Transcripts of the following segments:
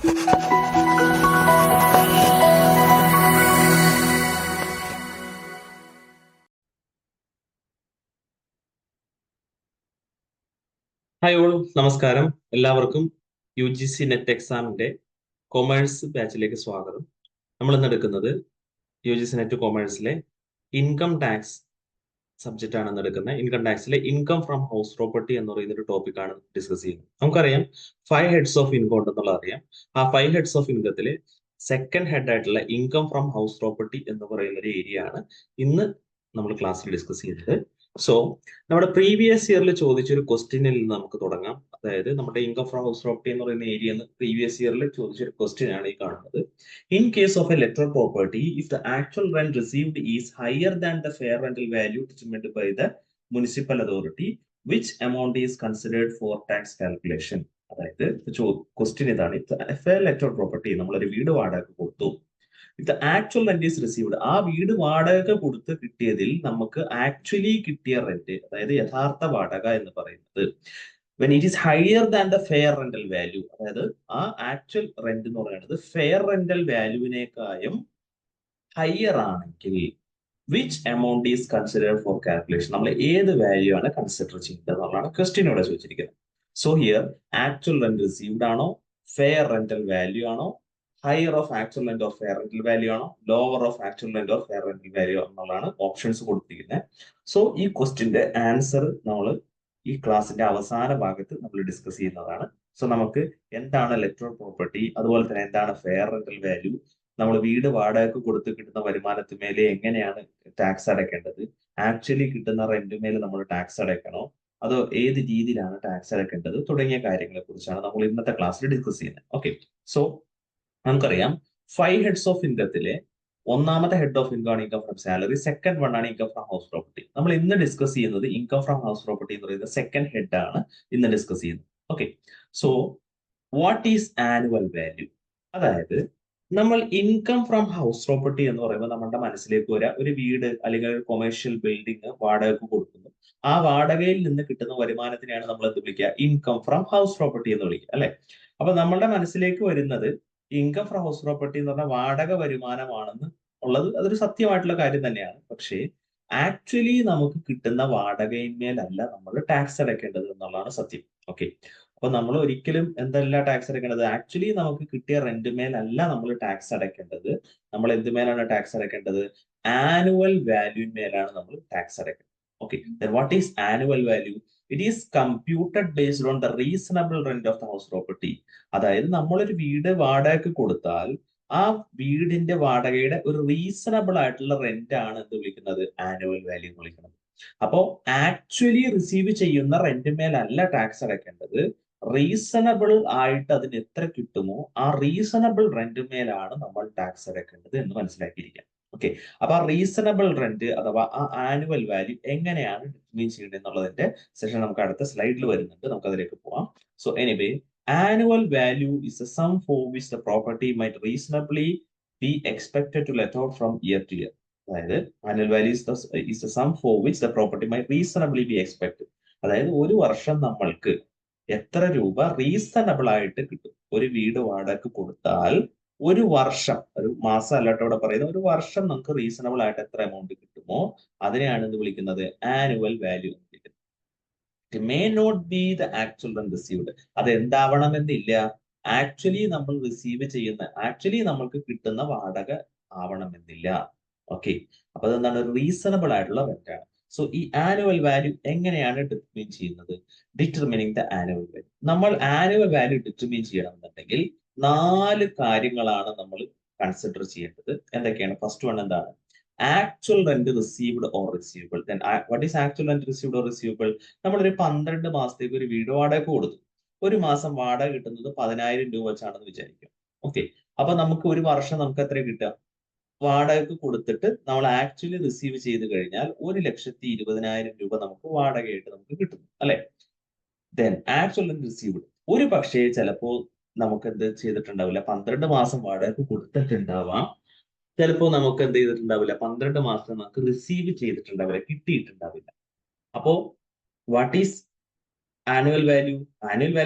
Hi all, നമസ്കാരം. എല്ലാവർക്കും UGC net എക്സാമിന്റെ കൊമേഴ്സ് ബാച്ചിലേക്ക് സ്വാഗതം. നമ്മൾ ഇന്ന് എടുക്കുന്നത് UGC നെറ്റ് കൊമേഴ്സിലെ ഇൻകം ടാക്സ് സബ്ജക്റ്റ് ആണ് ഇന്ന് എടുക്കുന്നത്. ഇൻകം ടാക്സിലെ ഇൻകം ഫ്രം ഹൗസ് പ്രോപ്പർട്ടി എന്ന് പറയുന്ന ഒരു ടോപ്പിക്കാണ് ഡിസ്കസ് ചെയ്യുന്നത്. നമുക്കറിയാം 5 ഹെഡ്സ് ഓഫ് ഇൻകം ഉണ്ടെന്നുള്ളത് അറിയാം. ആ 5 ഹെഡ്സ് ഓഫ് ഇൻകത്തിലെ സെക്കൻഡ് ഹെഡ് ആയിട്ടുള്ള ഇൻകം ഫ്രം ഹൗസ് പ്രോപ്പർട്ടി എന്ന് പറയുന്ന ഒരു ഏരിയ ആണ് ഇന്ന് നമ്മൾ ക്ലാസ്സിൽ ഡിസ്കസ് ചെയ്യുന്നത്. സോ നമ്മുടെ പ്രീവിയസ് ഇയറിൽ ചോദിച്ചൊരു ക്വസ്റ്റ്യനിൽ നിന്ന് നമുക്ക് തുടങ്ങാം. അതായത് നമ്മുടെ ഇൻകം ഫ്രം ഹൗസ് പ്രോപ്പർട്ടി എന്ന് പറയുന്ന ഏരിയ പ്രീവിയസ് ഇയറിൽ ചോദിച്ചൊരു ക്വസ്റ്റ്യൻ ആണ് ഈ കാണുന്നത്. In case of a letter property, if the actual rent received is higher than the fair rental value determined by the municipal authority, which amount is considered for tax calculation. അതായത് question ഇതാണ്. Let out property, നമ്മളൊരു വീട് വാടക കൊടുത്തു. The actual rent is received, ആ വീട് വാടക കൊടുത്ത് കിട്ടിയതിൽ നമുക്ക് ആക്ച്വലി കിട്ടിയ റെന്റ്, അതായത് യഥാർത്ഥ വാടക എന്ന് പറയുന്നത് when it is higher than the fair rental value, അതായത് ആ ആക്ച്വൽ റെന്റ് എന്ന് പറയുന്നത് ഫെയർ റെന്റൽ വാല്യൂവിനേക്കാളും ഹയർ ആണെങ്കിൽ which amount is considered four calculation, നമ്മൾ ഏത് വാല്യൂ ആണ് കൺസിഡർ ചെയ്യേണ്ടത് എന്നുള്ളതാണ് ക്വസ്റ്റ്യൻ ഇവിടെ ചോദിച്ചിരിക്കുന്നത്. So here actual rent received ആണോ, ഫെയർ റെന്റൽ വാല്യൂ ആണോ, higher of actual rent of fair rental value ആണോ, lower of actual rent of fair rental value എന്നുള്ളതാണ് ഓപ്ഷൻസ് കൊടുത്തിരിക്കുന്നത്. സോ ഈ ക്വസ്റ്റ്യന്റെ ആൻസർ നമ്മൾ ഈ ക്ലാസിന്റെ അവസാന ഭാഗത്ത് നമ്മൾ ഡിസ്കസ് ചെയ്യുന്നതാണ്. സോ നമുക്ക് എന്താണ് ലെറ്റർ പ്രോപ്പർട്ടി, അതുപോലെ തന്നെ എന്താണ് ഫെയർ റെന്റൽ വാല്യൂ, നമ്മൾ വീട് വാടകയ്ക്ക് കൊടുത്ത് കിട്ടുന്ന വരുമാനത്തിന്മേലെ എങ്ങനെയാണ് ടാക്സ് അടയ്ക്കേണ്ടത്, ആക്ച്വലി കിട്ടുന്ന റെന്റിന്മേൽ നമ്മൾ ടാക്സ് അടയ്ക്കണോ, അതോ ഏത് രീതിയിലാണ് ടാക്സ് അടയ്ക്കേണ്ടത് തുടങ്ങിയ കാര്യങ്ങളെ കുറിച്ചാണ് നമ്മൾ ഇന്നത്തെ ക്ലാസ്സിൽ ഡിസ്കസ് ചെയ്യുന്നത്. ഓക്കെ, സോ നമുക്കറിയാം 5 ഹെഡ്സ് ഓഫ് ഇൻകത്തിലെ ഒന്നാമത്തെ ഹെഡ് ഓഫ് ഇൻകം ആണ് income from salary, second one ആണ് ഇൻകം ഫ്രം ഹൗസ് പ്രോപ്പർട്ടി. നമ്മൾ ഇന്ന് ഡിസ്കസ് ചെയ്യുന്നത് ഇൻകം ഫ്രം ഹൗസ് പ്രോപ്പർട്ടി എന്ന് പറയുന്നത് സെക്കൻഡ് ഹെഡ് ആണ് ഇന്ന് ഡിസ്കസ് ചെയ്യുന്നത്. Okay, so what is annual value? അതായത് നമ്മൾ ഇൻകം ഫ്രം ഹൗസ് പ്രോപ്പർട്ടി എന്ന് പറയുമ്പോൾ നമ്മുടെ മനസ്സിലേക്ക് വരാം ഒരു വീട് അല്ലെങ്കിൽ ഒരു കൊമേഴ്ഷ്യൽ ബിൽഡിംഗ് വാടകയ്ക്ക് കൊടുക്കുന്നു. ആ വാടകയിൽ നിന്ന് കിട്ടുന്ന വരുമാനത്തിനെയാണ് നമ്മൾ എന്ത് വിളിക്കുക, ഇൻകം ഫ്രം ഹൗസ് പ്രോപ്പർട്ടി എന്ന് വിളിക്കുക, അല്ലെ? അപ്പൊ നമ്മളുടെ മനസ്സിലേക്ക് വരുന്നത് ഇൻകം ഫ്രം ഹൗസ് പ്രോപ്പർട്ടി എന്ന് പറഞ്ഞാൽ വാടക വരുമാനമാണെന്ന് ഉള്ളത് അതൊരു സത്യമായിട്ടുള്ള കാര്യം തന്നെയാണ്. പക്ഷേ ആക്ച്വലി നമുക്ക് കിട്ടുന്ന വാടകയിന്മേലല്ല നമ്മൾ ടാക്സ് അടയ്ക്കേണ്ടത് എന്നുള്ളതാണ് സത്യം. ഓക്കെ, അപ്പൊ നമ്മൾ ഒരിക്കലും എന്തല്ല ടാക്സ് അടയ്ക്കേണ്ടത്, ആക്ച്വലി നമുക്ക് കിട്ടിയ റെന്റിന്മേലല്ല നമ്മൾ ടാക്സ് അടയ്ക്കേണ്ടത്. നമ്മൾ എന്തുമേലാണ് ടാക്സ് അടയ്ക്കേണ്ടത്? ആനുവൽ വാല്യൂന്മേലാണ് നമ്മൾ ടാക്സ് അടയ്ക്കേണ്ടത്. Okay, what is annual value? It is computed based on the reasonable rent of the house property. അതായത് നമ്മളൊരു വീട് വാടകയ്ക്ക് കൊടുത്താൽ ആ വീടിന്റെ വാടകയുടെ ഒരു റീസണബിൾ ആയിട്ടുള്ള റെന്റ് ആണ് എന്ത് വിളിക്കുന്നത്, ആനുവൽ വാല്യൂ എന്ന് വിളിക്കുന്നത്. അപ്പോ ആക്ച്വലി റിസീവ് ചെയ്യുന്ന റെന്റിന്മേലല്ല ടാക്സ് അടയ്ക്കേണ്ടത്, റീസണബിൾ ആയിട്ട് അതിന് എത്ര കിട്ടുമോ ആ റീസണബിൾ റെന്റിന്മേലാണ് നമ്മൾ ടാക്സ് അടയ്ക്കേണ്ടത് എന്ന് മനസ്സിലാക്കിയിരിക്കാം. ഓക്കെ, അപ്പൊ ആ റീസണബിൾ റെന്റ് അഥവാ ആ ആനുവൽ വാല്യൂ എങ്ങനെയാണ് ഡിറ്റർമൈൻ ചെയ്യുന്നത് എന്നുള്ളതിന്റെ സെഷൻ നമുക്ക് അടുത്ത സ്ലൈഡിൽ വരുന്നുണ്ട്, നമുക്ക് അതിലേക്ക് പോവാം. So anyway, annual value is a sum for which the property might reasonably be expected to let out from year to year. അതായത് annual value is the sum for which the property might reasonably be expected. അതായത് ഒരു വർഷം നമ്മൾക്ക് എത്ര രൂപ reasonable ആയിട്ട് കിട്ടും. ഒരു വീട് വാടകയ്ക്ക് കൊടുത്താൽ ഒരു വർഷം, ഒരു മാസം അല്ലാട്ടോ ഇവിടെ പറയുന്നത്, ഒരു വർഷം നമുക്ക് റീസണബിൾ ആയിട്ട് എത്ര എമൗണ്ട് കിട്ടുമോ അതിനെയാണ് ഇത് വിളിക്കുന്നത് ആനുവൽ വാല്യൂ എന്ന് വിളിക്കുന്നത്. It may not be the actual rent received, അത് എന്താവണമെന്നില്ല, ആക്ച്വലി നമ്മൾ റിസീവ് ചെയ്യുന്ന, ആക്ച്വലി നമ്മൾക്ക് കിട്ടുന്ന വാടക ആവണമെന്നില്ല. ഓക്കെ, അപ്പൊ അതെന്താണ്, റീസണബിൾ ആയിട്ടുള്ള റെന്റ് ആണ്. സോ ഈ ആനുവൽ വാല്യൂ എങ്ങനെയാണ് ഡിറ്റർമൈൻ ചെയ്യുന്നത്? ഡിറ്റർമിനിങ് ദ ആനുവൽ വാല്യൂ, നമ്മൾ ആനുവൽ വാല്യൂ ഡിറ്റർമൈൻ ചെയ്യണമെന്നുണ്ടെങ്കിൽ 4 കാര്യങ്ങളാണ് നമ്മൾ കൺസിഡർ ചെയ്യേണ്ടത്. എന്തൊക്കെയാണ്? ഫസ്റ്റ് വൺ എന്താണ്? Actual rent received or receivable. What is actual rent received or receivable? നമ്മളൊരു 12 മാസത്തേക്ക് ഒരു വീട് വാടക കൊടുത്തു. ഒരു മാസം വാടക കിട്ടുന്നത് 10,000 രൂപ വെച്ചാണെന്ന് വിചാരിക്കും. ഓക്കെ, അപ്പൊ നമുക്ക് ഒരു വർഷം നമുക്ക് എത്ര കിട്ടുക? വാടകയ്ക്ക് കൊടുത്തിട്ട് നമ്മൾ ആക്ച്വലി റിസീവ് ചെയ്ത് കഴിഞ്ഞാൽ 1,20,000 രൂപ നമുക്ക് വാടകയായിട്ട് നമുക്ക് കിട്ടുന്നു, അല്ലെ? ദെൻ ആക്ച്വൽ റെന്റ് റിസീവ്ഡ്, ഒരു പക്ഷേ ചിലപ്പോ നമുക്ക് എന്ത് ചെയ്തിട്ടുണ്ടാവില്ല, 12 മാസം വാടകയ്ക്ക് കൊടുത്തിട്ടുണ്ടാവാം, ചിലപ്പോൾ നമുക്ക് എന്ത് ചെയ്തിട്ടുണ്ടാവില്ല, 12 മാസം നമുക്ക് റിസീവ് ചെയ്തിട്ടുണ്ടാവില്ല, കിട്ടിയിട്ടുണ്ടാവില്ല. അപ്പോ what is annual value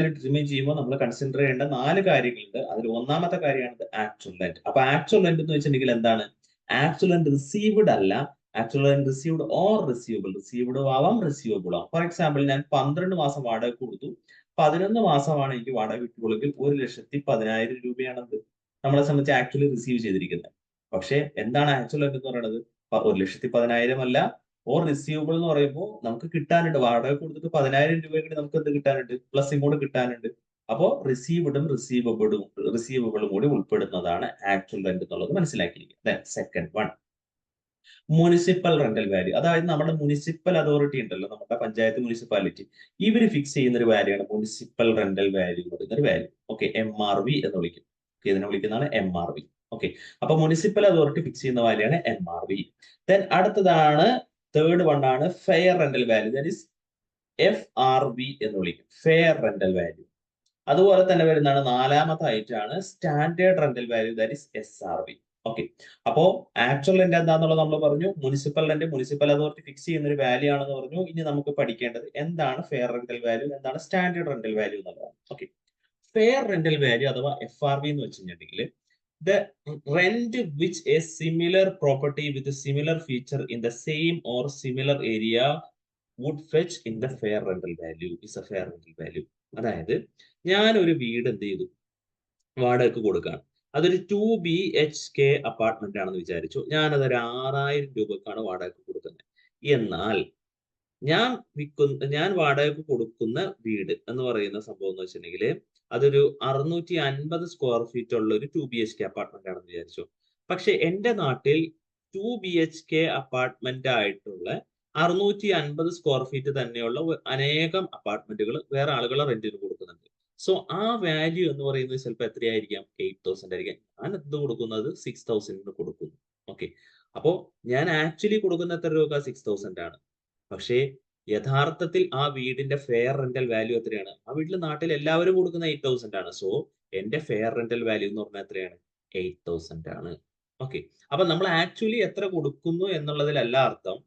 determine ചെയ്യുമ്പോൾ നമ്മൾ കൺസിഡർ ചെയ്യേണ്ട 4 കാര്യങ്ങളുണ്ട്. അതിൽ ഒന്നാമത്തെ കാര്യമാണ് ആക്ച്വൽ റെന്റ്. അപ്പൊ ആക്ച്വൽ റെന്റ് എന്ന് വെച്ചിട്ടുണ്ടെങ്കിൽ എന്താണ്? ആക്ച്വൽ റെന്റ് റിസീവ്ഡ് അല്ല, actual rent received or receivable. റിസീവ്ഡും ആവാം, റിസീവബിൾ ആവാം. ഫോർ എക്സാമ്പിൾ, ഞാൻ 12 മാസം വാടക കൊടുത്തു, 11 മാസമാണ് എനിക്ക് വാടക കിട്ടുകയുള്ളെങ്കിൽ 1,10,000 രൂപയാണത് നമ്മളെ സംബന്ധിച്ച് ആക്ച്വലി റിസീവ് ചെയ്തിരിക്കുന്നത്. പക്ഷേ എന്താണ് ആക്ച്വൽ റെന്റ് എന്ന് പറയുന്നത്? 1,10,000 അല്ല, ഓർ റിസീവബിൾ എന്ന് പറയുമ്പോൾ നമുക്ക് കിട്ടാനുണ്ട്. വാടക കൊടുത്തിട്ട് 10,000 രൂപ കൂടി നമുക്ക് എന്ത് കിട്ടാനുണ്ട്? പ്ലസ് ഇങ്ങോട്ട് കിട്ടാനുണ്ട്. അപ്പോ റിസീവ്ഡും റിസീവബിളും കൂടി ഉൾപ്പെടുന്നതാണ് ആക്ച്വൽ റെന്റ് എന്നുള്ളത് മനസ്സിലാക്കിയിരിക്കുക. Second one, municipal rental value. അതായത് നമ്മുടെ മുനിസിപ്പൽ അതോറിറ്റി ഉണ്ടല്ലോ, നമ്മുടെ പഞ്ചായത്ത് മുനിസിപ്പാലിറ്റി, ഇവര് ഫിക്സ് ചെയ്യുന്ന ഒരു വാല്യൂ ആണ് മുനിസിപ്പൽ റെന്റൽ വാല്യൂ എന്ന് പറയുന്ന ഒരു വാല്യൂ. ഓക്കെ, MRV എന്ന് വിളിക്കും. ഇതിനെ വിളിക്കുന്നതാണ് MRV. ഓക്കെ, അപ്പൊ മുനിസിപ്പൽ അതോറിറ്റി ഫിക്സ് ചെയ്യുന്ന വാല്യൂ ആണ് MRV. ദെൻ അടുത്തതാണ് തേർഡ് വൺ ആണ് fair rental value, that is FRV എന്ന് വിളിക്കും, ഫെയർ റെന്റൽ വാല്യൂ. അതുപോലെ തന്നെ വരുന്നതാണ് നാലാമത്തെ ആയിട്ടാണ് standard rental value, that is SRV. Okay, അപ്പോ ആക്ച്വൽ റെന്റ് എന്താണെന്നുള്ളത് നമ്മൾ പറഞ്ഞു. Municipal rent municipal authority fix ചെയ്യുന്ന ഒരു വാല്യൂ ആണെന്ന് പറഞ്ഞു. ഇനി നമുക്ക് പഠിക്കേണ്ടത് എന്താണ് ഫെയർ റെന്റൽ വാല്യൂ, എന്താണ് സ്റ്റാൻഡേർഡ് റെന്റൽ വാല്യൂ എന്നുള്ളതാണ്. ഓക്കെ, ഫെയർ റെന്റൽ വാല്യൂ അഥവാ FRV എന്ന് വെച്ചിട്ടുണ്ടെങ്കിൽ the rent which a similar property with a similar feature in the same or similar area would fetch in the fair rental value is a fair rental value. അതായത് ഞാൻ ഒരു വീട് എന്ത് ചെയ്തു, വാടകയ്ക്ക് കൊടുക്കുകയാണ്. അതൊരു 2BHK അപ്പാർട്ട്മെന്റ് ആണെന്ന് വിചാരിച്ചു. ഞാനതൊരു 6,000 രൂപക്കാണ് വാടകയ്ക്ക് കൊടുക്കുന്നത്. എന്നാൽ ഞാൻ വാടകയ്ക്ക് കൊടുക്കുന്ന വീട് എന്ന് പറയുന്ന സംഭവം എന്ന് വെച്ചിട്ടുണ്ടെങ്കിൽ അതൊരു 650 സ്ക്വയർ ഫീറ്റ് ഉള്ള ഒരു 2BHK അപ്പാർട്ട്മെന്റ് ആണെന്ന് വിചാരിച്ചു. പക്ഷെ എന്റെ നാട്ടിൽ 2BHK അപ്പാർട്ട്മെന്റ് ആയിട്ടുള്ള 650 സ്ക്വയർ ഫീറ്റ് തന്നെയുള്ള അനേകം അപ്പാർട്ട്മെന്റുകൾ വേറെ ആളുകൾ റെന്റിന് കൊടുക്കുന്നുണ്ട്. സോ ആ വാല്യൂ എന്ന് പറയുന്നത് ചിലപ്പോൾ എത്രയായിരിക്കാം? 8,000 ആയിരിക്കാം. ഞാൻ എന്ത് കൊടുക്കുന്നത്? 6,000 കൊടുക്കുന്നു. ഓക്കെ, അപ്പോ ഞാൻ ആക്ച്വലി കൊടുക്കുന്ന എത്ര രൂപ? 6,000 ആണ്. പക്ഷേ യഥാർത്ഥത്തിൽ ആ വീടിന്റെ ഫെയർ റെന്റൽ വാല്യൂ എത്രയാണ്? ആ വീട്ടിൽ നാട്ടിൽ എല്ലാവരും കൊടുക്കുന്ന 8,000 ആണ്. സോ എന്റെ ഫെയർ റെന്റൽ വാല്യൂ എന്ന് പറഞ്ഞാൽ എത്രയാണ്? 8,000 ആണ്. ഓക്കെ, അപ്പൊ നമ്മൾ ആക്ച്വലി എത്ര കൊടുക്കുന്നു എന്നുള്ളതിലല്ല അർത്ഥം,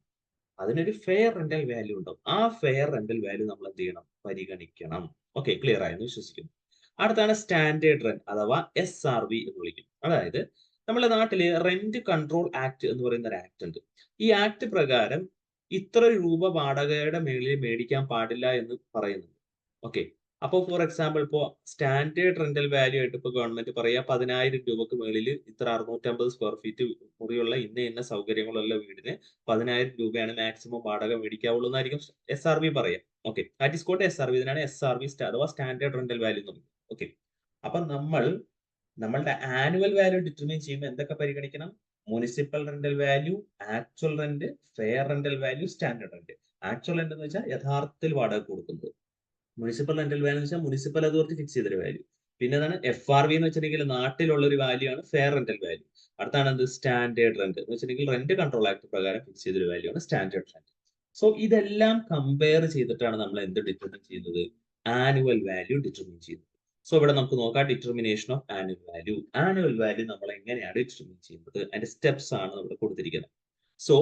അതിനൊരു ഫെയർ റെന്റൽ വാല്യൂ ഉണ്ടാവും. ആ ഫെയർ റെന്റൽ വാല്യൂ നമ്മൾ എന്ത് ചെയ്യണം? പരിഗണിക്കണം. ഓക്കെ, ക്ലിയർ ആയെന്ന് വിശ്വസിക്കുന്നു. അടുത്താണ് സ്റ്റാൻഡേർഡ് റെന്റ് അഥവാ SRV എന്ന് വിളിക്കും. അതായത് നമ്മുടെ നാട്ടില് റെന്റ് കൺട്രോൾ ആക്ട് എന്ന് പറയുന്ന ഒരു ആക്ട് ഉണ്ട്. ഈ ആക്ട് പ്രകാരം ഇത്ര രൂപ വാടകയുടെ മേളിൽ മേടിക്കാൻ പാടില്ല എന്ന് പറയുന്നുണ്ട്. ഓക്കെ, അപ്പോൾ ഫോർ എക്സാമ്പിൾ ഇപ്പോൾ സ്റ്റാൻഡേർഡ് റെന്റൽ വാല്യൂ ആയിട്ട് ഇപ്പോൾ ഗവൺമെന്റ് പറയാ 10,000 രൂപക്ക് മേളിൽ ഇത്ര 650 സ്ക്വയർ ഫീറ്റ് മുറിയുള്ള ഇന്ന സൗകര്യങ്ങളുള്ള വീടിന് 10,000 രൂപയാണ് മാക്സിമം വാടക മേടിക്കാവുള്ളൂ എന്നായിരിക്കും SRV പറയാം. Okay, that is called SRV. ഇതിനാണ് SRV അഥവാ സ്റ്റാൻഡേർഡ് റെന്റൽ വാല്യൂ എന്ന് പറയുന്നത്. ഓക്കെ, അപ്പൊ നമ്മളുടെ ആനുവൽ വാല്യൂ ഡിറ്റർമൈൻ ചെയ്യുമ്പോൾ എന്തൊക്കെ പരിഗണിക്കണം? Municipal rental value, actual rent, fair rental value, standard rent. Actual rent എന്ന് വെച്ചാൽ യഥാർത്ഥത്തിൽ വാടക കൊടുക്കുന്നത്. മുനിസിപ്പൽ റെന്റൽ വാല്യൂ എന്ന് വെച്ചാൽ മുനിസിപ്പൽ അതോറിറ്റി ഫിക്സ് ചെയ്തൊരു വാല്യൂ. പിന്നെ എന്താണ് FRV എന്ന് വെച്ചിട്ടുണ്ടെങ്കിൽ നാട്ടിലുള്ള ഒരു വാല്യൂ ആണ് ഫെയർ റെന്റൽ വാല്യൂ. അടുത്താണ് എന്ത്? സ്റ്റാൻഡേർഡ് റെന്റ് എന്ന് വെച്ചിട്ടുണ്ടെങ്കിൽ റെന്റ് കൺട്രോൾ ആക്ട് പ്രകാരം ഫിക്സ് ചെയ്തൊരു വാല്യൂ ആണ് സ്റ്റാൻഡേർഡ് റെന്റ്. സോ ഇതെല്ലാം കമ്പയർ ചെയ്തിട്ടാണ് നമ്മൾ എന്ത് ഡിറ്റർമിൻ ചെയ്യുന്നത്? ആനുവൽ വാല്യൂ ഡിറ്റർമിൻ ചെയ്യുന്നത്. സോ ഇവിടെ നമുക്ക് നോക്കാം determination of annual value. Annual value നമ്മൾ എങ്ങനെയാണ് ഡിറ്റർമിൻ ചെയ്യുന്നത്? അതിന്റെ സ്റ്റെപ്സ് ആണ് നമ്മൾ കൊടുത്തിരിക്കുന്നത്. സോ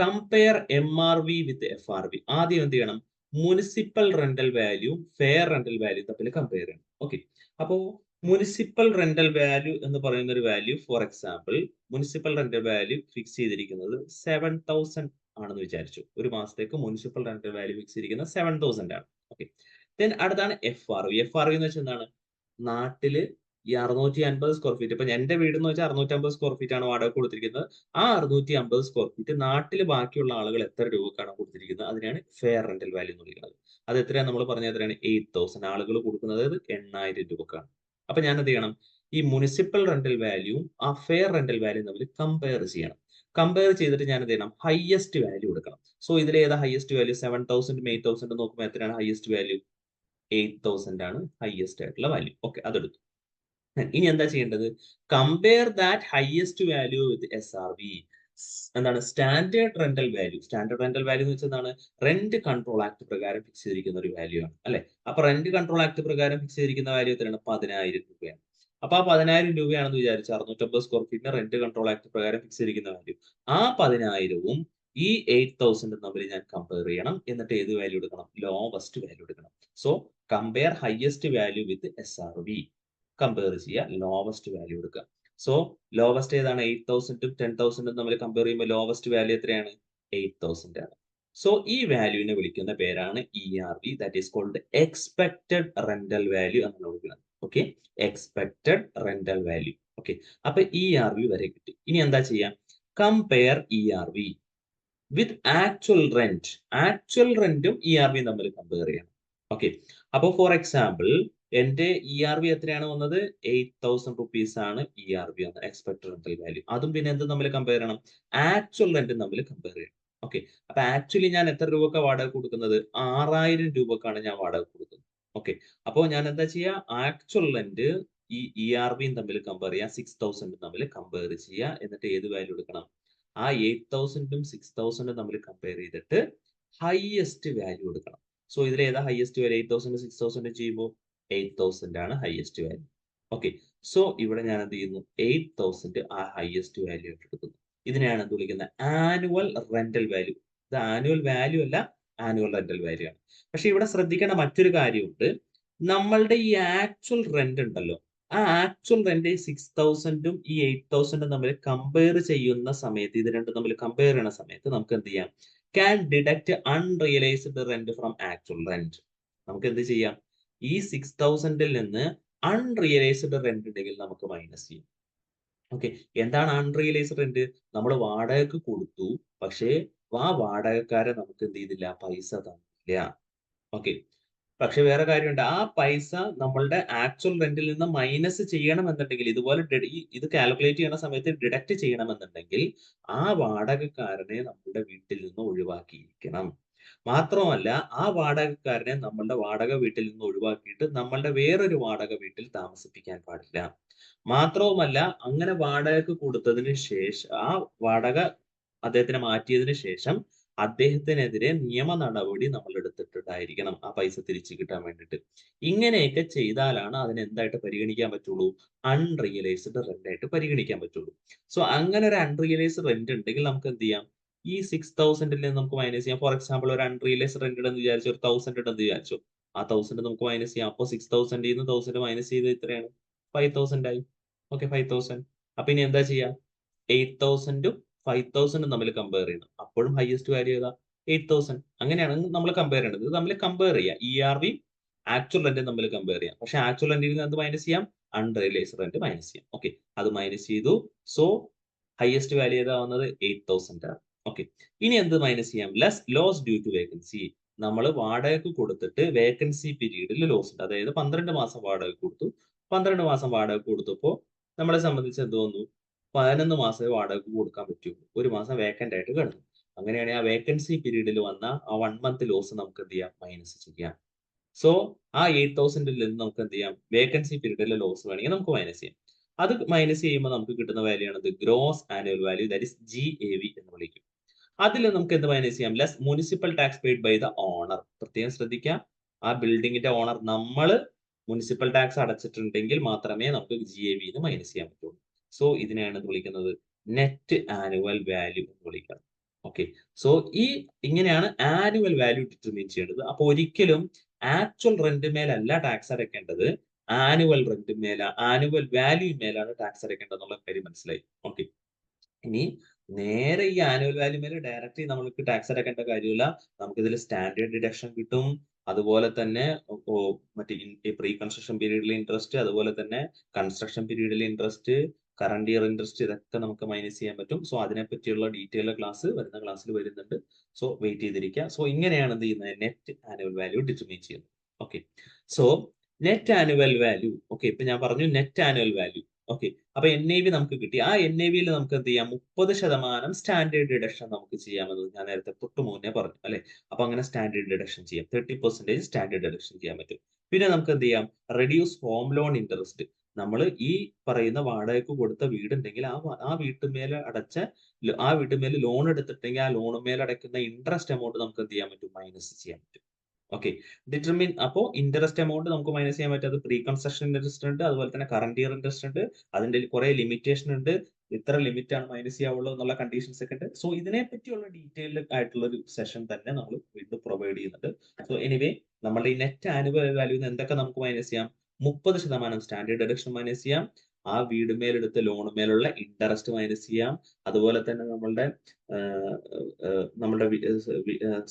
കമ്പയർ MRV വിത്ത് FRV. ആദ്യം എന്ത് ചെയ്യണം? Municipal rental value fair rental value തമ്മിൽ കമ്പയർ ചെയ്യണം. ഓക്കെ, അപ്പോ മുനിസിപ്പൽ റെന്റൽ വാല്യൂ എന്ന് പറയുന്ന ഒരു value, for example municipal rental value fix ചെയ്തിരിക്കുന്നത് 7,000 ആണെന്ന് വിചാരിച്ചു. ഒരു മാസത്തേക്ക് മുനിസിപ്പൽ റെന്റൽ വാല്യൂ ഫിക്സ് ചെയ്തിരിക്കുന്നത് 7,000 ആണ്. ഓക്കെ, ദെൻ അടുത്താണ് FRV. FRV എന്ന് വെച്ചാൽ എന്താണ്? നാട്ടില് ഈ 650 സ്ക്വയർ ഫീറ്റ്, ഇപ്പൊ എന്റെ വീട് എന്ന് വെച്ചാൽ 650 സ്ക്വയർ ഫീറ്റ് ആണ് വാടക കൊടുത്തിരിക്കുന്നത്. ആ 650 സ്ക്വയർ ഫീറ്റ് നാട്ടിൽ ബാക്കിയുള്ള ആളുകൾ എത്ര രൂപക്കാണ് കൊടുത്തിരിക്കുന്നത്? അതിനാണ് ഫെയർ റെന്റൽ വാല്യൂ എന്ന് വിളിക്കുന്നത്. അത് എത്രയാണ്? നമ്മൾ പറഞ്ഞത് എത്രയാണ്? 8,000. ആളുകൾ കൊടുക്കുന്നത് 8,000 രൂപക്കാണ്. അപ്പൊ ഞാൻ എന്ത് ചെയ്യണം? ഈ മുനിസിപ്പൽ റെന്റൽ വാല്യൂ ആ ഫെയർ റെന്റൽ വാല്യൂ തമ്മിൽ കമ്പയർ ചെയ്യണം. കമ്പയർ ചെയ്തിട്ട് ഞാൻ എന്ത് ചെയ്യണം? ഹയസ്റ്റ് വാല്യൂ എടുക്കണം. സോ ഇതിൽ ഏതാ ഹയസ്റ്റ് വാല്യൂ? 7,000 8,000 നോക്കുമ്പോൾ എത്രയാണ് ഹയസ്റ്റ് വാല്യൂ? 8,000 ആണ് ഹയസ്റ്റ് ആയിട്ടുള്ള വാല്യൂ. ഓക്കെ, അതെടുത്തു. ഇനി എന്താ ചെയ്യേണ്ടത്? Compare that highest value with SRV. എന്താണ്? Standard rental value. Standard rental value എന്ന് വെച്ചാൽ എന്താണ്? റെന്റ് കൺട്രോൾ ആക്ട് പ്രകാരം ഫിക്സ് ചെയ്തിരിക്കുന്ന ഒരു വാല്യൂ ആണ് അല്ലെ? അപ്പൊ റെന്റ് കൺട്രോൾ ആക്ട് പ്രകാരം ഫിക്സ് ചെയ്തിരിക്കുന്ന വാല്യൂ എത്രയാണ്? 10,000 രൂപയാണ്. അപ്പൊ ആ 10,000 രൂപയാണെന്ന് വിചാരിച്ചു 650 സ്ക്വയർ ഫീറ്റിന് റെന്റ് കൺട്രോൾ ആക്ട് പ്രകാരം ഫിക്സ് ചെയ്തിരിക്കുന്ന വാല്യൂ. ആ 10,000വും ഈ 8,000 തമ്മിൽ ഞാൻ കമ്പയർ ചെയ്യണം. എന്നിട്ട് ഏത് വാല്യൂ എടുക്കണം? ലോവസ്റ്റ് വാല്യൂ എടുക്കണം. സോ കമ്പയർ ഹയസ്റ്റ് വാല്യൂ വിത്ത് SRV. കമ്പയർ ചെയ്യുക, ലോവസ്റ്റ് വാല്യൂ എടുക്കുക. സോ ലോവസ്റ്റ് ഏതാണ്? 8,000ഉം 10,000ഉം തമ്മിൽ കമ്പയർ ചെയ്യുമ്പോൾ ലോവസ്റ്റ് വാല്യൂ എത്രയാണ്? 8,000 ആണ്. സോ ഈ വാല്യൂവിനെ വിളിക്കുന്ന പേരാണ് ERV, that is called expected rental value എന്നാണ് വിളിക്കുന്നത്. Okay, expected rental value. Okay, അപ്പൊ ERV വരെ കിട്ടി. ഇനി എന്താ ചെയ്യാം? Compare ERV with actual rent. Actual റെന്റും ERVയും തമ്മിൽ കമ്പയർ ചെയ്യണം. ഓക്കെ, അപ്പൊ ഫോർ എക്സാമ്പിൾ എന്റെ ERV എത്രയാണ് വന്നത്? 8,000 റുപ്പീസ് ആണ് ERV ആണ്, എക്സ്പെക്ടഡ് റെന്റൽ വാല്യൂ. അതും പിന്നെ എന്ത് തമ്മിൽ കമ്പയർ ചെയ്യണം? ആക്ച്വൽ റെന്റും തമ്മിൽ കമ്പയർ ചെയ്യണം. ഓക്കെ, അപ്പൊ ആക്ച്വലി ഞാൻ എത്ര രൂപക്ക് വാടക കൊടുക്കുന്നത്? 6,000 രൂപക്കാണ് ഞാൻ വാടക കൊടുക്കുന്നത്. ഓക്കെ, അപ്പോൾ ഞാൻ എന്താ ചെയ്യുക? ആക്ച്വൽ റെന്റ് ഈ ERVയും തമ്മിൽ കമ്പയർ ചെയ്യുക, 6,000 തമ്മിൽ കമ്പയർ ചെയ്യുക. എന്നിട്ട് ഏത് വാല്യൂ എടുക്കണം? ആ 8,000ഉം 6,000ഉം തമ്മിൽ കമ്പയർ ചെയ്തിട്ട് ഹയസ്റ്റ് വാല്യൂ എടുക്കണം. സോ ഇതിൽ ഏതാ ഹയസ്റ്റ് വാല്യൂ? 8,000 6,000 ചെയ്യുമ്പോൾ 8,000 ആണ് ഹയസ്റ്റ് വാല്യൂ. ഓക്കെ, സോ ഇവിടെ ഞാൻ എന്ത് ചെയ്യുന്നു? 8,000 ആ ഹയസ്റ്റ് വാല്യൂ ആയിട്ട് എടുക്കുന്നു. ഇതിനെയാണ് എന്ത് വിളിക്കുന്നത്? Annual rental value. ഇത് ആനുവൽ വാല്യൂ അല്ല, ആനുവൽ റെന്റൽ വാല്യൂ ആണ്. പക്ഷെ ഇവിടെ ശ്രദ്ധിക്കേണ്ട മറ്റൊരു കാര്യമുണ്ട്. നമ്മളുടെ ഈ ആക്ച്വൽ റെന്റ് ഉണ്ടല്ലോ, ആ ആക്ച്വൽ റെന്റ് 6,000ഉം ഈ 8,000ഉം തമ്മിൽ കമ്പയർ ചെയ്യുന്ന സമയത്ത്, ഇത് രണ്ടും തമ്മിൽ കമ്പയർ ചെയ്യുന്ന സമയത്ത് നമുക്ക് എന്ത് ചെയ്യാം? Can deduct unrealised rent from actual rent. നമുക്ക് എന്ത് ചെയ്യാം? ഈ 6,000ൽ നിന്ന് അൺറിയലൈസ്ഡ് റെന്റ് ഉണ്ടെങ്കിൽ നമുക്ക് മൈനസ് ചെയ്യാം. ഓക്കെ, എന്താണ് അൺറിയലൈസ്ഡ് റെന്റ്? നമ്മൾ വാടകയ്ക്ക് കൊടുത്തു, പക്ഷേ ആ വാടകക്കാരെ നമുക്ക് എന്ത് ചെയ്തില്ല? പൈസ തന്നില്ല. ഓക്കെ, പക്ഷെ വേറെ കാര്യമുണ്ട്. ആ പൈസ നമ്മളുടെ ആക്ച്വൽ റെന്റിൽ നിന്ന് മൈനസ് ചെയ്യണമെന്നുണ്ടെങ്കിൽ, ഇതുപോലെ ഇത് കാൽക്കുലേറ്റ് ചെയ്യുന്ന സമയത്ത് ഡിഡക്ട് ചെയ്യണമെന്നുണ്ടെങ്കിൽ ആ വാടകക്കാരനെ നമ്മളുടെ വീട്ടിൽ നിന്ന് ഒഴിവാക്കിയിരിക്കണം. മാത്രമല്ല, ആ വാടകക്കാരനെ നമ്മളുടെ വാടക വീട്ടിൽ നിന്ന് ഒഴിവാക്കിയിട്ട് നമ്മളുടെ വേറൊരു വാടക വീട്ടിൽ താമസിപ്പിക്കാൻ പാടില്ല. മാത്രവുമല്ല, അങ്ങനെ വാടകയ്ക്ക് കൊടുത്തതിന് ശേഷം ആ വാടക അദ്ദേഹത്തിന് മാറ്റിയതിന് ശേഷം അദ്ദേഹത്തിനെതിരെ നിയമ നടപടി നമ്മൾ എടുത്തിട്ടുണ്ടായിരിക്കണം, ആ പൈസ തിരിച്ചു കിട്ടാൻ വേണ്ടിയിട്ട്. ഇങ്ങനെയൊക്കെ ചെയ്താലാണ് അതിനെ എന്തായിട്ട് പരിഗണിക്കാൻ പറ്റുള്ളൂ? അൺറിയലൈസ്ഡ് റെന്റ് ആയിട്ട് പരിഗണിക്കാൻ പറ്റുള്ളൂ. സോ അങ്ങനെ ഒരു അൺറിയലൈസ്ഡ് റെന്റ് ഉണ്ടെങ്കിൽ നമുക്ക് എന്ത് ചെയ്യാം? ഈ 6,000ൽ നിന്ന് നമുക്ക് മൈനസ് ചെയ്യാം. ഫോർ എക്സാമ്പിൾ ഒരു അൺറിയലൈസ്ഡ് റെന്റ് ഉണ്ടെന്ന് വിചാരിച്ചു, ഒരു 1,000 ഉണ്ടെന്ന് വിചാരിച്ചു. ആ 1,000 നമുക്ക് മൈനസ് ചെയ്യാം. അപ്പോൾ 6,000ൽ നിന്ന് 1,000 മൈനസ് ചെയ്ത് എത്രയാണ്? 5,000 ആയി. ഓക്കെ, 5,000. അപ്പൊ ഇനി എന്താ ചെയ്യാം? 8,000ഉം 5,000ഉം തമ്മിൽ കമ്പയർ ചെയ്യണം. അപ്പോഴും ഹയസ്റ്റ് വാല്യൂ ഏതാ? 8,000. അങ്ങനെയാണ് നമ്മൾ കമ്പയർ ചെയ്യേണ്ടത്. ഇത് തമ്മിൽ കമ്പയർ ചെയ്യുക. ERV ആക്ച്വൽ റെന്റും തമ്മിൽ കമ്പയർ ചെയ്യാം. പക്ഷെ ആക്ച്വൽ റെന്റിൽ നിന്ന് എന്ത് മൈനസ് ചെയ്യാം? അൺറിയലൈസ്ഡ് റെന്റ് മൈനസ് ചെയ്യാം. ഓക്കെ, അത് മൈനസ് ചെയ്തു. സോ ഹയസ്റ്റ് വാല്യൂ ഏതാ വന്നത്? 8,000 ആണ്. ഓക്കെ, ഇനി എന്ത് മൈനസ് ചെയ്യാം? Less loss due to vacancy. നമ്മൾ വാടകയ്ക്ക് കൊടുത്തിട്ട് വേക്കൻസി പീരീഡിൽ ലോസ് ഉണ്ട്. അതായത് 12 മാസം വാടക കൊടുത്തു. 12 മാസം വാടക കൊടുത്തപ്പോൾ നമ്മളെ സംബന്ധിച്ച് എന്ത് വന്നു? 11 മാസമേ വാടകയ്ക്ക് കൊടുക്കാൻ പറ്റുള്ളൂ. ഒരു മാസം വേക്കന്റ് ആയിട്ട് കിടന്നു. അങ്ങനെയാണെങ്കിൽ ആ വേക്കൻസി പീരീഡിൽ വന്ന ആ 1 മന്ത് ലോസ് നമുക്ക് എന്ത് ചെയ്യാം? മൈനസ് ചെയ്യാം. സോ ആ 8,000ൽ നിന്ന് നമുക്ക് എന്ത് ചെയ്യാം? വേക്കൻസി പീരീഡിലെ ലോസ് വേണമെങ്കിൽ നമുക്ക് മൈനസ് ചെയ്യാം. അത് മൈനസ് ചെയ്യുമ്പോൾ നമുക്ക് കിട്ടുന്ന വാല്യൂ ആണ് gross annual value, that is GAV എന്ന് വിളിക്കും. അതിൽ നമുക്ക് എന്ത് മൈനസ് ചെയ്യാം? Less municipal tax paid by the owner. പ്രത്യേകം ശ്രദ്ധിക്കുക, ആ ബിൽഡിങ്ങിന്റെ ഓണർ നമ്മൾ മുനിസിപ്പൽ ടാക്സ് അടച്ചിട്ടുണ്ടെങ്കിൽ മാത്രമേ നമുക്ക് GAV ന്ന് മൈനസ് ചെയ്യാൻ പറ്റുള്ളൂ. സോ ഇതിനെയാണ് എന്ത് വിളിക്കുന്നത്? നെറ്റ് ആനുവൽ വാല്യൂ എന്ന് വിളിക്കുന്നത്. ഓക്കെ, സോ ഇങ്ങനെയാണ് ആനുവൽ വാല്യൂ ഡിറ്റർമിൻ ചെയ്യേണ്ടത്. അപ്പൊ ഒരിക്കലും ആക്ച്വൽ റെന്റ് മേലല്ല ടാക്സ് അടയ്ക്കേണ്ടത്, ആനുവൽ റെന്റ് ആനുവൽ വാല്യൂ മേലാണ് ടാക്സ് അടയ്ക്കേണ്ടത് എന്നുള്ള കാര്യം മനസ്സിലായി. ഓക്കെ, ഇനി നേരെ ഈ ആനുവൽ വാല്യൂ മേലെ ഡയറക്റ്റ്ലി നമുക്ക് ടാക്സ് അടയ്ക്കേണ്ട കാര്യമില്ല. നമുക്ക് ഇതിൽ സ്റ്റാൻഡേർഡ് ഡിഡക്ഷൻ കിട്ടും. അതുപോലെ തന്നെ മറ്റേ പ്രീ കൺസ്ട്രക്ഷൻ പീരീഡിലെ ഇൻട്രസ്റ്റ്, അതുപോലെ തന്നെ കൺസ്ട്രക്ഷൻ പീരീഡിലെ ഇൻട്രസ്റ്റ്, കറന്റ് ഇയർ ഇൻട്രസ്റ്റ്, ഇതൊക്കെ നമുക്ക് മൈനസ് ചെയ്യാൻ പറ്റും. സോ അതിനെ പറ്റിയുള്ള ഡീറ്റെയിൽ ക്ലാസ് വരുന്ന ക്ലാസ്സിൽ വരുന്നുണ്ട്. സോ വെയിറ്റ് ചെയ്തിരിക്കുക. സോ ഇങ്ങനെയാണ് എന്ത് ചെയ്യുന്നത്? നെറ്റ് ആനുവൽ വാല്യൂ ഡിറ്റർമിൻ ചെയ്യുന്നത്. Okay, so net annual value. Okay, ഇപ്പൊ ഞാൻ പറഞ്ഞു നെറ്റ് ആനുവൽ വാല്യൂ. ഓക്കെ, അപ്പൊ NAV നമുക്ക് കിട്ടി. ആ NAVയിൽ നമുക്ക് എന്ത് ചെയ്യാം? 30% സ്റ്റാൻഡേർഡ് ഡിഡക്ഷൻ നമുക്ക് ചെയ്യാമെന്ന് ഞാൻ നേരത്തെ തൊട്ട് മുന്നേ പറഞ്ഞു അല്ലെ? അപ്പൊ അങ്ങനെ സ്റ്റാൻഡേർഡ് ഡിഡക്ഷൻ ചെയ്യാം. 30% സ്റ്റാൻഡേർഡ് ഡിഡക്ഷൻ ചെയ്യാൻ പറ്റും. പിന്നെ നമുക്ക് എന്ത് ചെയ്യാം? Reduce home loan interest. നമ്മൾ ഈ പറയുന്ന വാടകയ്ക്ക് കൊടുത്ത വീടുണ്ടെങ്കിൽ ആ വീട്ടുമേൽ അടച്ച ആ വീട്ടുമേൽ ലോൺ എടുത്തിട്ടുണ്ടെങ്കിൽ ആ ലോണുമേൽ അടയ്ക്കുന്ന ഇൻട്രസ്റ്റ് എമൗണ്ട് നമുക്ക് എന്ത് ചെയ്യാൻ പറ്റും? മൈനസ് ചെയ്യാൻ പറ്റും. Okay, determine. അപ്പോൾ ഇൻട്രസ്റ്റ് എമൗണ്ട് നമുക്ക് മൈനസ് ചെയ്യാൻ പറ്റും. അത് പ്രീ കൺസ്ട്രക്ഷൻ ഇൻട്രസ്റ്റ് ഉണ്ട്, അതുപോലെ തന്നെ കറന്റ് ഇയർ ഇൻട്രസ്റ്റ് ഉണ്ട്. അതിന്റെ കുറെ ലിമിറ്റേഷൻ ഉണ്ട്. ഇത്ര ലിമിറ്റ് ആണ് മൈനസ് ചെയ്യാവുള്ളൂ എന്നുള്ള കണ്ടീഷൻസ് ഒക്കെ ഉണ്ട്. സോ ഇതിനെ പറ്റിയുള്ള ഡീറ്റെയിൽഡ് ആയിട്ടുള്ള ഒരു സെഷൻ തന്നെ നമ്മൾ വീണ്ടും പ്രൊവൈഡ് ചെയ്യുന്നുണ്ട്. സോ എനിവേ നമ്മുടെ ഈ നെറ്റ് ആനുവൽ വാല്യൂന്ന് എന്തൊക്കെ നമുക്ക് മൈനസ് ചെയ്യാം? 30% സ്റ്റാൻഡേർഡ് ഡിഡക്ഷൻ മൈനസ് ചെയ്യാം, ആ വീട് മേലെടുത്ത ലോണ് മേലുള്ള ഇൻട്രസ്റ്റ് മൈനസ് ചെയ്യാം, അതുപോലെ തന്നെ നമ്മുടെ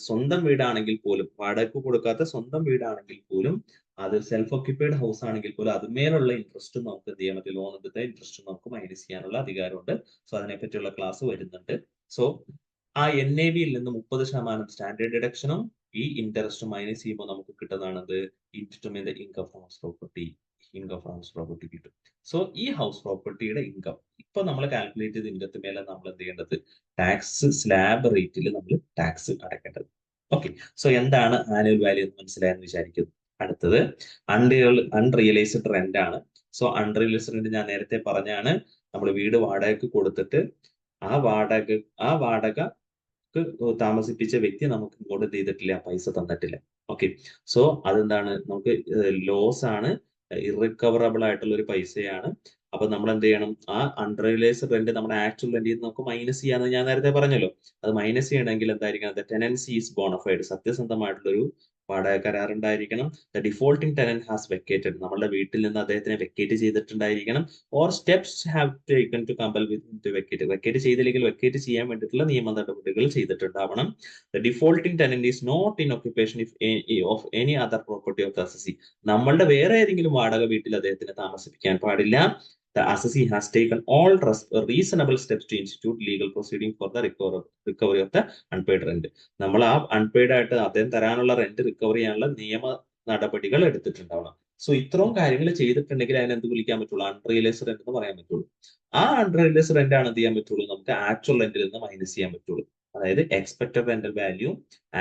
സ്വന്തം വീടാണെങ്കിൽ പോലും, വാടകയ്ക്ക് കൊടുക്കാത്ത സ്വന്തം വീടാണെങ്കിൽ പോലും, അത് സെൽഫ് ഓക്യുപ്പൈഡ് ഹൗസ് ആണെങ്കിൽ പോലും അതുമേലുള്ള ഇൻട്രസ്റ്റ് നമുക്ക് എന്ത് ചെയ്യാൻ പറ്റും? ലോൺ എടുത്ത ഇൻട്രസ്റ്റ് നമുക്ക് മൈനസ് ചെയ്യാനുള്ള അധികാരമുണ്ട്. സോ അതിനെപ്പറ്റിയുള്ള ക്ലാസ് വരുന്നുണ്ട്. സോ ആ NAV-യിൽ നിന്ന് 30% സ്റ്റാൻഡേർഡ് ഡിഡക്ഷനും ഈ ഇൻട്രസ്റ്റ് മൈനസ് ചെയ്യുമ്പോൾ നമുക്ക് കിട്ടുന്നതാണത് income from house property. Income from house property കിട്ടും. സോ ഈ ഹൗസ് പ്രോപ്പർട്ടിയുടെ ഇൻകം ഇപ്പൊ നമ്മൾ കാൽക്കുലേറ്റ് ചെയ്ത ഇൻകത്തിന് മേലെ നമ്മൾ എന്ത് ചെയ്യേണ്ടത്? ടാക്സ് സ്ലാബ് റേറ്റിൽ നമ്മൾ ടാക്സ് അടയ്ക്കേണ്ടത്. ഓക്കെ. സോ എന്താണ് ആനുവൽ വാല്യൂ എന്ന് മനസ്സിലായെന്ന് വിചാരിക്കുന്നു. അടുത്തത് അൺറിയലൈസ്ഡ് റെന്റ് ആണ്. സോ അൺറിയലൈസ്ഡ് റെന്റ് ഞാൻ നേരത്തെ പറഞ്ഞാണ്, നമ്മൾ വീട് വാടകയ്ക്ക് കൊടുത്തിട്ട് ആ വാടക താമസിപ്പിച്ച വ്യക്തി നമുക്ക് ഇങ്ങോട്ട് ചെയ്തിട്ടില്ല, പൈസ തന്നിട്ടില്ല. ഓക്കെ. സോ അതെന്താണ്? നമുക്ക് ലോസ് ആണ്, ഇറിക്കവറബിൾ ആയിട്ടുള്ള ഒരു പൈസയാണ്. അപ്പൊ നമ്മൾ എന്ത് ചെയ്യണം? ആ അൺറിയലൈസ്ഡ് റെന്റ് നമ്മുടെ ആക്ച്വൽ റെന്റിൽ നിന്ന് നമുക്ക് മൈനസ് ചെയ്യാന്ന് ഞാൻ നേരത്തെ പറഞ്ഞല്ലോ. അത് മൈനസ് ചെയ്യണമെങ്കിൽ എന്തായിരിക്കണം? ദ ടെനൻസി ഈസ് ബോണഫൈഡ്, സത്യസന്ധമായിട്ടുള്ള ഒരു വാടക കരാർ ഉണ്ടായിരിക്കണം. The defaulting tenant has vacated, നമ്മുടെ വീട്ടിൽ നിന്ന് അദ്ദേഹത്തിനെ വെക്കേറ്റ് ചെയ്തിട്ടുണ്ടായിരിക്കണം. Or steps have taken to compel with vacate ചെയ്തില്ലെങ്കിൽ വെക്കേറ്റ് ചെയ്യാൻ വേണ്ടിയിട്ടുള്ള നിയമ നടപടികൾ ചെയ്തിട്ടുണ്ടാവണം. The defaulting tenant is not in occupation of any other property of the assessee, നമ്മളുടെ വേറെ ഏതെങ്കിലും വാടക വീട്ടിൽ അദ്ദേഹത്തിനെ താമസിപ്പിക്കാൻ പാടില്ല. The assessee has taken all reasonable steps to institute legal proceeding for the recovery of the unpaid rent. നമ്മൾ ആ unpaid ആയിട്ട് അദ്ദേഹം തരാനുള്ള റെന്റ് റിക്കവർ ചെയ്യാനുള്ള നിയമ നടപടികൾ എടുത്തിട്ടുണ്ടാവണം. സോ ഇത്രയും കാര്യങ്ങൾ ചെയ്തിട്ടുണ്ടെങ്കിൽ അതിനെ എന്ത് വിളിക്കാൻ പറ്റുള്ളൂ? അൺറിയലൈസ്ഡ് റെന്റ് എന്ന് പറയാൻ പറ്റുള്ളൂ. ആ അൺറിയലൈസ്ഡ് റെന്റ് ആണ് എന്ത് ചെയ്യാൻ പറ്റുള്ളൂ? നമുക്ക് ആക്ച്വൽ റെന്റിൽ നിന്ന് മൈനസ് ചെയ്യാൻ പറ്റുള്ളൂ. അതായത് expected rental value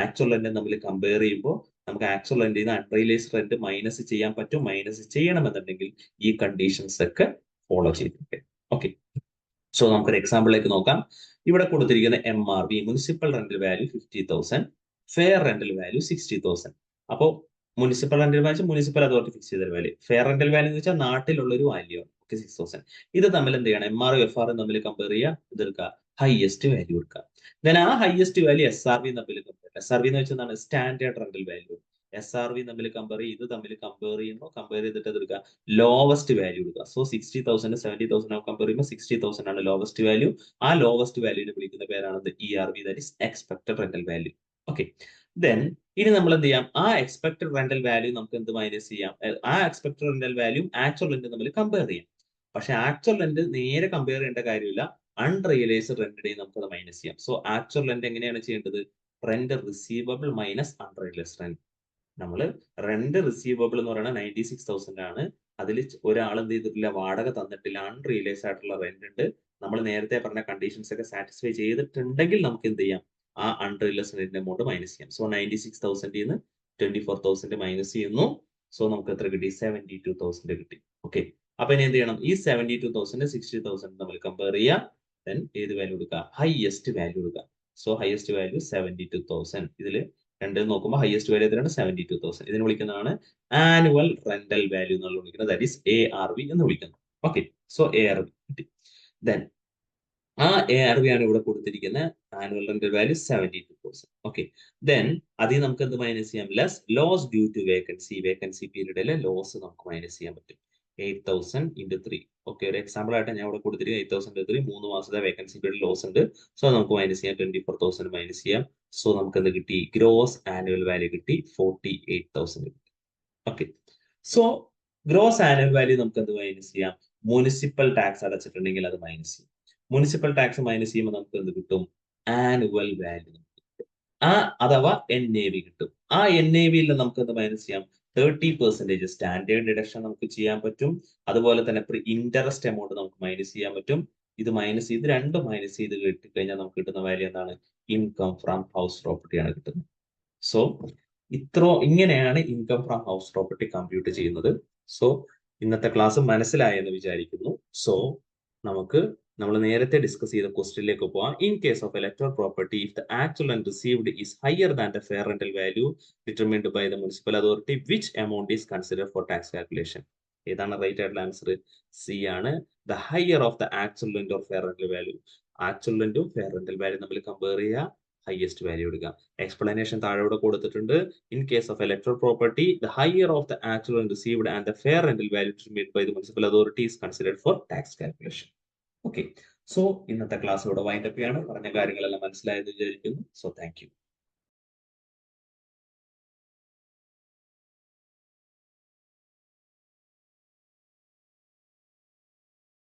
actual rent തമ്മിൽ കമ്പയർ ചെയ്യുമ്പോൾ നമുക്ക് ആക്ച്വൽ റെന്റിൽ നിന്ന് അൺറിയലൈസ്ഡ് റെന്റ് മൈനസ് ചെയ്യാൻ പറ്റും. മൈനസ് ചെയ്യണമെന്നുണ്ടെങ്കിൽ ഈ കണ്ടീഷൻസ് ഒക്കെ ഫോളോ ചെയ്തിട്ടുണ്ട്. ഓക്കെ. സോ നമുക്കൊരു എക്സാമ്പിളിലേക്ക് നോക്കാം. ഇവിടെ കൊടുത്തിരിക്കുന്ന MRV municipal rental value 50,000, fair rental value 60,000. അപ്പോൾ municipal rental value municipal authority fix ചെയ്ത വാല്യൂ, ഫെയർ റെന്റൽ വാല്യൂ എന്ന് വെച്ചാൽ നാട്ടിലുള്ള ഒരു വാല്യൂ ആണ്. 6,000. ഇത് തമ്മിൽ എന്ത് ചെയ്യണം? MRV FR തമ്മിൽ കമ്പയർ ചെയ്യുക, ഇതെടുക്കുക, ഹയസ്റ്റ് വാല്യൂ എടുക്കുക. ദെൻ ആ ഹയസ്റ്റ് വാല്യൂ SRV തമ്മിൽ കമ്പയർ. SRV എന്ന് വെച്ചാൽ എന്താണ്? Standard rental value. SRV തമ്മിൽ കമ്പയർ ചെയ്ത് തമ്മിൽ കമ്പയർ ചെയ്യുമ്പോൾ കമ്പയർ ചെയ്തിട്ട് എടുക്കുക, ലോവസ്റ്റ് വാല്യൂ എടുക്കുക. സോ 60,000 70,000 കമ്പയർ ചെയ്യുമ്പോൾ 60,000 ആണ് ലോവസ്റ്റ് വാല്യൂ. ആ ലോവസ്റ്റ് വാല്യൂനെ വിളിക്കുന്ന പേരാണ് ERV, that is expected rental value. Okay. Then ഇനി നമ്മൾ എന്ത് ചെയ്യാം? ആ എക്സ്പെക്ടഡ് റെന്റൽ വാല്യൂ നമുക്ക് എന്ത് മൈനസ് ചെയ്യാം? ആ expected rental value actual rent തമ്മിൽ കമ്പയർ ചെയ്യാം. പക്ഷെ ആക്ച്വൽ റെന്റ് നേരെ കമ്പയർ ചെയ്യേണ്ട കാര്യമില്ല, അൺറിയലൈസ്ഡ് റെന്റിനെ നമുക്ക് അത് മൈനസ് ചെയ്യാം. സോ ആക്ച്വൽ റെന്റ് എങ്ങനെയാണ് ചെയ്യേണ്ടത്? Rent receivable minus unrealised rent. നമ്മൾ റെന്റ് റിസീവബിൾ എന്ന് പറയുന്നത് 96,000 ആണ്. അതിൽ ഒരാൾ എന്ത് ചെയ്തിട്ടില്ല? വാടക തന്നിട്ടില്ല, അൺറിയലൈസ് ആയിട്ടുള്ള റെന്റ് ഉണ്ട്. നമ്മൾ നേരത്തെ പറഞ്ഞ കണ്ടീഷൻസ് ഒക്കെ സാറ്റിസ്ഫൈ ചെയ്തിട്ടുണ്ടെങ്കിൽ നമുക്ക് എന്ത് ചെയ്യാം? ആ അൺറിയലൈസ് റെന്റ് എമൗണ്ട് മൈനസ് ചെയ്യാം. സോ 96,000 നിന്ന് 24,000 മൈനസ് ചെയ്യുന്നു. സോ നമുക്ക് എത്ര കിട്ടി? 72,000 കിട്ടി. ഓക്കെ. അപ്പൊ ഇനി എന്ത് ചെയ്യണം? ഈ 72,000 60,000 നമ്മൾ കമ്പയർ ചെയ്യാം. ദെൻ ഏത് വാല്യൂ എടുക്കുക? ഹയസ്റ്റ് വാല്യൂ എടുക്കുക. So highest value 72,000. ഇതിൽ രണ്ടിൽ നോക്കുമ്പോൾ ഹയസ്റ്റ് വാല്യൂ എത്രയാണ്? 72,000. ഇതിന് വിളിക്കുന്നതാണ് ആനുവൽ റെന്റൽ വാല്യൂ എന്നുള്ള വിളിക്കുന്നത്, ദാറ്റ് ഈസ് ARV എന്ന് വിളിക്കുന്നത്. ഓക്കെ. സോ ARV കിട്ടി. ദെൻ ആ ARV ആണ് ഇവിടെ കൊടുത്തിരിക്കുന്ന annual rental value 72,000. Okay. Then അതിൽ നമുക്ക് എന്ത് മൈനസ് ചെയ്യാം? Less loss due to vacancy. Vacancy പീരീഡിലെ ലോസ് നമുക്ക് മൈനസ് ചെയ്യാൻ പറ്റും. 8,000 into 3. ഓക്കെ. ഒരു എക്സാമ്പിൾ ആയിട്ട് ഞാൻ ഇവിടെ കൊടുത്തിരിക്കുന്നത് 8,000 into 3, 3 മാസത്തെ വേക്കൻസി പീരീഡ് ലോസ് ഉണ്ട്. സോ നമുക്ക് മൈനസ് ചെയ്യാം, 24,000 മൈനസ് ചെയ്യാം. സോ നമുക്ക് എന്ത് കിട്ടി? ഗ്രോസ് ആനുവൽ വാല്യൂ കിട്ടി 48,000 കിട്ടി. Okay. So gross annual value നമുക്ക് എന്ത് മൈനസ് ചെയ്യാം? മുനിസിപ്പൽ ടാക്സ് അടച്ചിട്ടുണ്ടെങ്കിൽ അത് മൈനസ് ചെയ്യും. മുനിസിപ്പൽ ടാക്സ് മൈനസ് ചെയ്യുമ്പോൾ നമുക്ക് എന്ത് കിട്ടും? ആനുവൽ വാല്യൂ അഥവാ NAV കിട്ടും. ആ NAV-യിൽ നമുക്ക് എന്ത് മൈനസ് ചെയ്യാം? 30% സ്റ്റാൻഡേർഡ് ഡിഡക്ഷൻ നമുക്ക് ചെയ്യാൻ പറ്റും. അതുപോലെ തന്നെ ഇൻട്രസ്റ്റ് എമൗണ്ട് നമുക്ക് മൈനസ് ചെയ്യാൻ പറ്റും. ഇത് മൈനസ് ചെയ്ത് രണ്ടും മൈനസ് ചെയ്ത് കിട്ടിക്കഴിഞ്ഞാൽ നമുക്ക് കിട്ടുന്ന വാല്യൂ എന്താണ്? ഇൻകം ഫ്രം ഹൗസ് പ്രോപ്പർട്ടി ആണ് കിട്ടുന്നത്. സോ ഇങ്ങനെയാണ് income from house property compute ചെയ്യുന്നത്. സോ ഇന്നത്തെ ക്ലാസ് മനസ്സിലായെന്ന് വിചാരിക്കുന്നു. സോ നമ്മൾ നേരത്തെ ഡിസ്കസ് ചെയ്ത ക്വസ്റ്റ്യനിലേക്ക് പോവാം. In case of a letter property, if the actual and received is higher than the fair rental value determined by the municipal authority, which amount is considered for tax calculation? ഏതാണ് right ആയിട്ടുള്ള answer? C ആണ്. The higher of the actual rent or fair rental value. Actual റെന്റും fair rental value തമ്മിൽ compare ചെയ്യുക, highest value എടുക്കുക. Explanation താഴെ ഇവിടെ കൊടുത്തിട്ടുണ്ട്. In case of electoral property, the higher of the actual rent received and the fair rental value determined by the municipal authority is considered for tax calculation. Okay, so ഇന്നത്തെ class ഇവിടെ wind up ചെയ്യാണ്. പറഞ്ഞ കാര്യങ്ങളെല്ലാം മനസ്സിലായെന്ന് വിചാരിക്കുന്നു. So thank you.